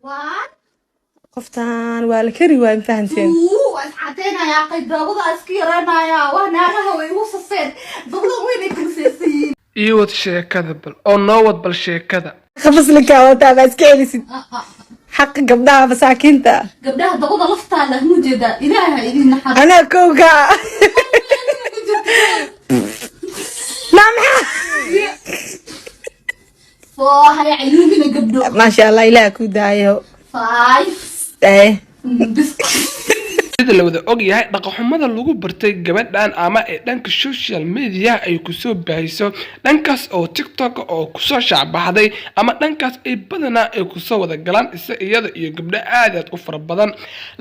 One, qoftaan waa la kari waay fahanteen two, asxaabteena yaa qeyd dabada iska yaranaya waa naagaha way u safeen dabada weynay tirsaysiin iyo wad sheekada bal oo noo wad bal sheekada khafaslinka wata baa iska celisid xaq gabdhaha masaakiinta gabdhaha dabada laftaa la mujeeda ilaaha idin naxar anaa kowga namxa soo hay cayuubina gabdho maasha allah ilaah ku daayo 5 bis sida la wada og yahay dhaqaxumada lagu bartay gabadhan ama ee dhanka social media ay ku soo baahiso dhankaas oo TikTok oo ku soo shacbaxday ama dhankaas ay badanaa ay ku soo wada galaan iyada iyo gabdho aad u fara badan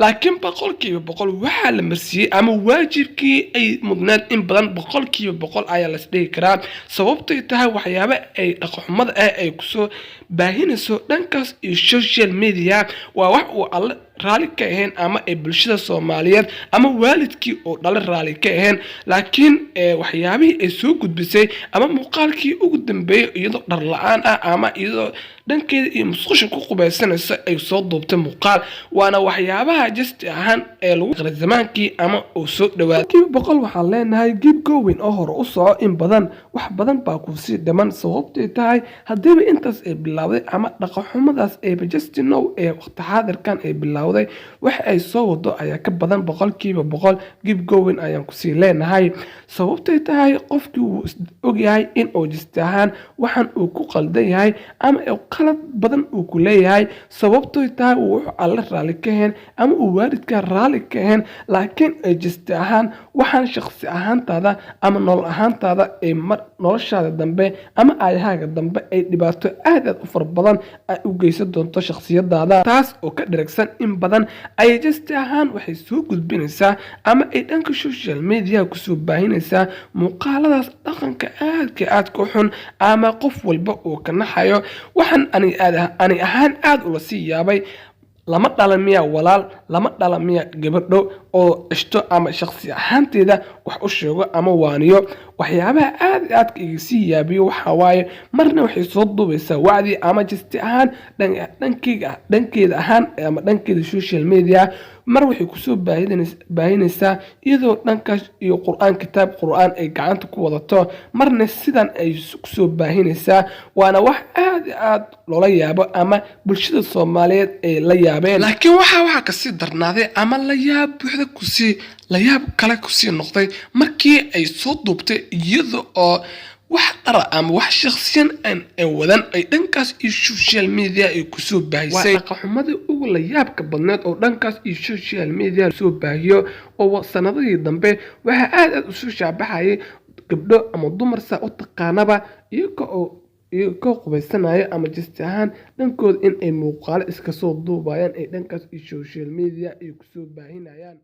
laakiin boqolkiiba boqol waxa la marsiiyay ama waajibkii ay mudnayd in badan boqolkiiba boqol ayaa la isdhihi karaa sababtay tahay waxyaabo ay dhaqaxumada ay ku soo baahinayso dhankaas iyo social media waa wax uu alle raali ka ahayn ama ay bulshada Soomaaliyeed ama waalidkii oo dhalay raali ka ahayn laakiin waxyaabihii ay soo gudbisay ama muuqaalkii ugu dambeeyay iyadoo dhar la'aan ah ama iyadoo dhankeeda iyo musqusha ku qubaysanaysa ay soo duubtay muuqaal waana waxyaabaha just ahaan ee lagu qray zamaankii ama uu soo dhawaaday boqol waxaan leenahay keep going oo hor u soco in badan wax badan baa ku sii dhiman sababtay tahay hadii intaas ay bilowday ama dhaqaxumadaas ay just know ee waqti xaadirkan ay bilowday wax ay soo wado ayaa ka badan boqolkiiba boqol keep going ayaan ku sii leenahay sababtay tahay qofkii uu og yahay in uu just ahaan waxan uu ku qaldan yahay ama qalad badan uu ku leeyahay sababtoo tahay uu alle raali ka heen ama uu waalidka raali ka heen laakiin ay just ahaan waxaan shakhsi ahaantaada ama nolol ahaantaada ay mar noloshaada dambe ama aayahaaga dambe ay dhibaato aad u far badan ay u geysan doonto shakhsiyadaada taas oo ka dharagsan in badan ay just ahaan waxay soo gudbinaysaa ama ay dhanka social media ku soo baahinaysaa muuqaaladaas dhaqanka aad ku xun ama qof walba uu ka naxayo waxaan ani ahaan aad ula sii yaabay lama dhalamiya walaal lama dhalamiya gabadho oo ishto ama shakhsi ahaanteeda wax u sheego ama waaniyo waxyaabaha aad iga sii yaabiyo waxa waaye marna waxay soo duubaysaa wacdi ama just ahaan dhankeeda ahaan ama dhankeeda social media mar waxay ku soo baahinaysaa iyadoo dhankaas iyo kitaab qur'aan ay gacanta ku wadato marna sidan ay ku soo baahinaysaa waana wax aad loola yaabo ama bulshada Soomaaliyeed ay la yaabeen laakiin waxa ka sii darnaaday ama la yaab buuxda la yaab kale ku sii noqday markii ay soo duubtay iyada oo wax dhar ama wax shakhsiyan ay wadan ay dhankaas iyo social media ay ku soo baahisay dhaqaxumada ugu la yaabka badneed oo dhankaas iyo social media soo baahiyo oo sanadihii dambe waxa aad u soo shaabaxayay gabdho ama dumar saa u taqaanaba iyagoo qubaysanaya ama just ahaan dhankooda in ay muuqaalo iska soo duubayaan ay dhankaas iyo social media ay ku soo baahinayaan